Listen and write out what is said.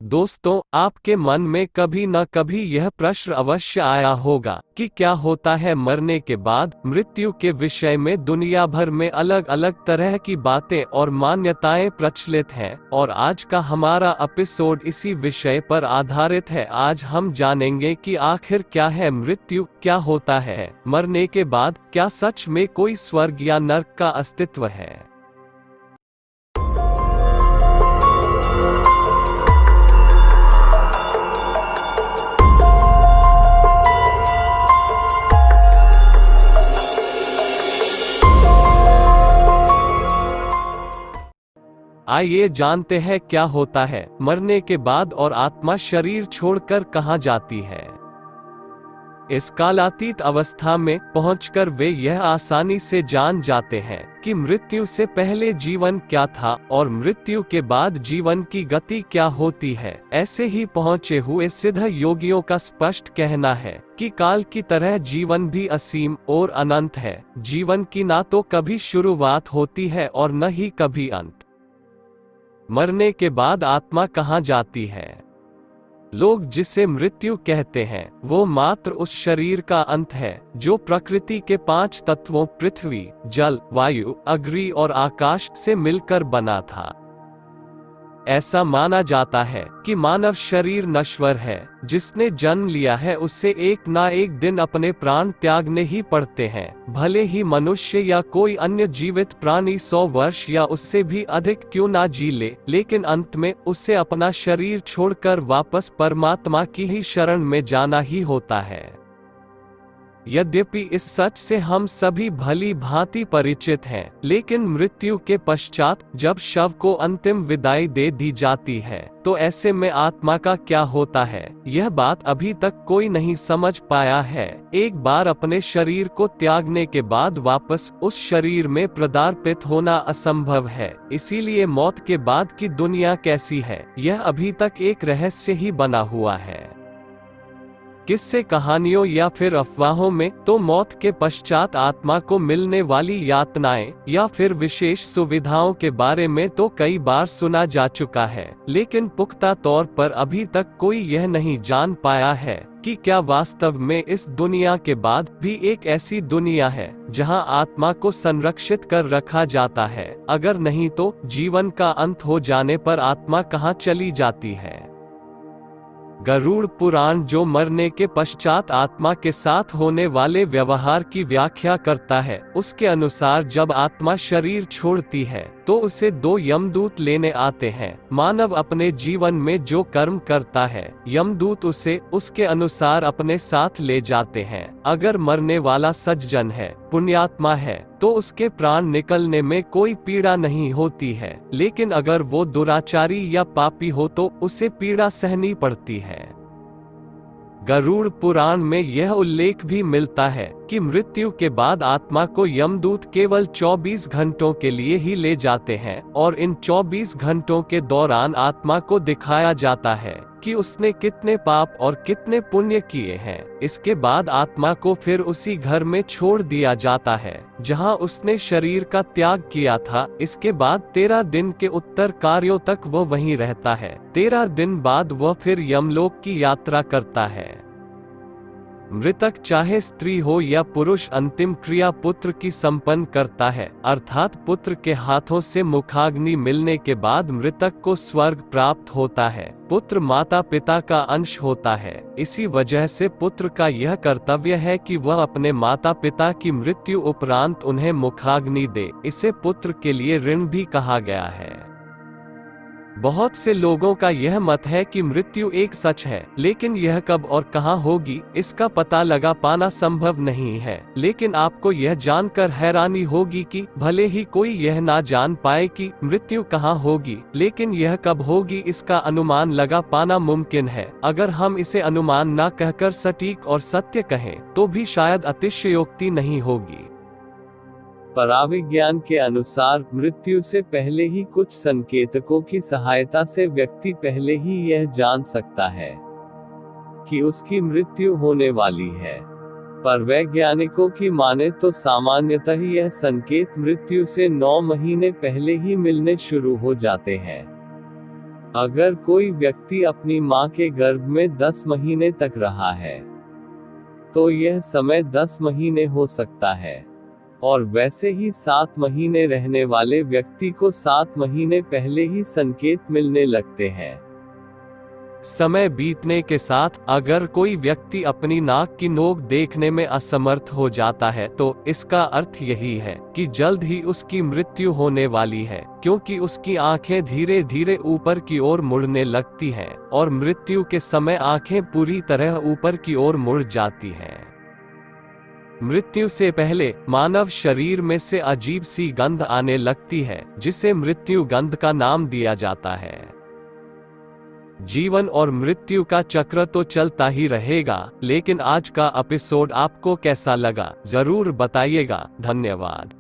दोस्तों, आपके मन में कभी न कभी यह प्रश्न अवश्य आया होगा कि क्या होता है मरने के बाद। मृत्यु के विषय में दुनिया भर में अलग अलग तरह की बातें और मान्यताएं प्रचलित हैं, और आज का हमारा एपिसोड इसी विषय पर आधारित है। आज हम जानेंगे कि आखिर क्या है मृत्यु, क्या होता है मरने के बाद, क्या सच में कोई स्वर्ग या नर्क का अस्तित्व है। आइए जानते हैं क्या होता है मरने के बाद और आत्मा शरीर छोड़कर कहां जाती है। इस कालातीत अवस्था में पहुंचकर वे यह आसानी से जान जाते हैं कि मृत्यु से पहले जीवन क्या था और मृत्यु के बाद जीवन की गति क्या होती है। ऐसे ही पहुंचे हुए सिद्ध योगियों का स्पष्ट कहना है कि काल की तरह जीवन भी असीम और अनंत है। जीवन की ना तो कभी शुरुआत होती है और न ही कभी अंत। मरने के बाद आत्मा कहाँ जाती है? लोग जिसे मृत्यु कहते हैं वो मात्र उस शरीर का अंत है जो प्रकृति के 5 तत्वों पृथ्वी, जल, वायु, अग्नि और आकाश से मिलकर बना था। ऐसा माना जाता है कि मानव शरीर नश्वर है। जिसने जन्म लिया है उससे एक ना एक दिन अपने प्राण त्यागने ही पड़ते हैं। भले ही मनुष्य या कोई अन्य जीवित प्राणी 100 वर्ष या उससे भी अधिक क्यों ना जी ले, लेकिन अंत में उसे अपना शरीर छोड़कर वापस परमात्मा की ही शरण में जाना ही होता है। यद्यपि इस सच से हम सभी भली भांति परिचित हैं, लेकिन मृत्यु के पश्चात जब शव को अंतिम विदाई दे दी जाती है तो ऐसे में आत्मा का क्या होता है, यह बात अभी तक कोई नहीं समझ पाया है। एक बार अपने शरीर को त्यागने के बाद वापस उस शरीर में प्रदार्पित होना असंभव है। इसीलिए मौत के बाद की दुनिया कैसी है, यह अभी तक एक रहस्य ही बना हुआ है। किस्से कहानियों या फिर अफवाहों में तो मौत के पश्चात आत्मा को मिलने वाली यातनाएं या फिर विशेष सुविधाओं के बारे में तो कई बार सुना जा चुका है, लेकिन पुख्ता तौर पर अभी तक कोई यह नहीं जान पाया है कि क्या वास्तव में इस दुनिया के बाद भी एक ऐसी दुनिया है जहां आत्मा को संरक्षित कर रखा जाता है। अगर नहीं तो जीवन का अंत हो जाने पर आत्मा कहां चली जाती है। गरुड़ पुराण जो मरने के पश्चात आत्मा के साथ होने वाले व्यवहार की व्याख्या करता है, उसके अनुसार जब आत्मा शरीर छोड़ती है तो उसे 2 यमदूत लेने आते हैं। मानव अपने जीवन में जो कर्म करता है यमदूत उसे उसके अनुसार अपने साथ ले जाते हैं। अगर मरने वाला सज्जन है, पुण्यात्मा है, तो उसके प्राण निकलने में कोई पीड़ा नहीं होती है, लेकिन अगर वो दुराचारी या पापी हो तो उसे पीड़ा सहनी पड़ती है। गरुड़ पुराण में यह उल्लेख भी मिलता है कि मृत्यु के बाद आत्मा को यमदूत केवल 24 घंटों के लिए ही ले जाते हैं और इन 24 घंटों के दौरान आत्मा को दिखाया जाता है कि उसने कितने पाप और कितने पुण्य किए हैं। इसके बाद आत्मा को फिर उसी घर में छोड़ दिया जाता है जहां उसने शरीर का त्याग किया था। इसके बाद 13 दिन के उत्तर कार्यों तक वह वहीं रहता है। 13 दिन बाद वह फिर यमलोक की यात्रा करता है। मृतक चाहे स्त्री हो या पुरुष अंतिम क्रिया पुत्र की संपन्न करता है, अर्थात पुत्र के हाथों से मुखाग्नि मिलने के बाद मृतक को स्वर्ग प्राप्त होता है। पुत्र माता पिता का अंश होता है, इसी वजह से पुत्र का यह कर्तव्य है कि वह अपने माता पिता की मृत्यु उपरांत उन्हें मुखाग्नि दे। इसे पुत्र के लिए ऋण भी कहा गया है। बहुत से लोगों का यह मत है कि मृत्यु एक सच है, लेकिन यह कब और कहां होगी इसका पता लगा पाना संभव नहीं है। लेकिन आपको यह जानकर हैरानी होगी कि भले ही कोई यह ना जान पाए कि मृत्यु कहां होगी, लेकिन यह कब होगी इसका अनुमान लगा पाना मुमकिन है। अगर हम इसे अनुमान ना कहकर सटीक और सत्य कहें तो भी शायद अतिशयोक्ति नहीं होगी। पराविज्ञान के अनुसार मृत्यु से पहले ही कुछ संकेतकों की सहायता से व्यक्ति पहले ही यह जान सकता है कि उसकी मृत्यु होने वाली है। पर वैज्ञानिकों की माने तो सामान्यतः यह संकेत मृत्यु से 9 महीने पहले ही मिलने शुरू हो जाते हैं। अगर कोई व्यक्ति अपनी मां के गर्भ में 10 महीने तक रहा है, तो यह समय 10 महीने हो सकता है, और वैसे ही 7 महीने रहने वाले व्यक्ति को 7 महीने पहले ही संकेत मिलने लगते हैं। समय बीतने के साथ अगर कोई व्यक्ति अपनी नाक की नोक देखने में असमर्थ हो जाता है, तो इसका अर्थ यही है कि जल्द ही उसकी मृत्यु होने वाली है, क्योंकि उसकी आंखें धीरे धीरे ऊपर की ओर मुड़ने लगती हैं, और मृत्यु के समय आंखें पूरी तरह ऊपर की ओर मुड़ जाती हैं। मृत्यु से पहले मानव शरीर में से अजीब सी गंध आने लगती है, जिसे मृत्यु गंध का नाम दिया जाता है। जीवन और मृत्यु का चक्र तो चलता ही रहेगा, लेकिन आज का एपिसोड आपको कैसा लगा जरूर बताइएगा। धन्यवाद।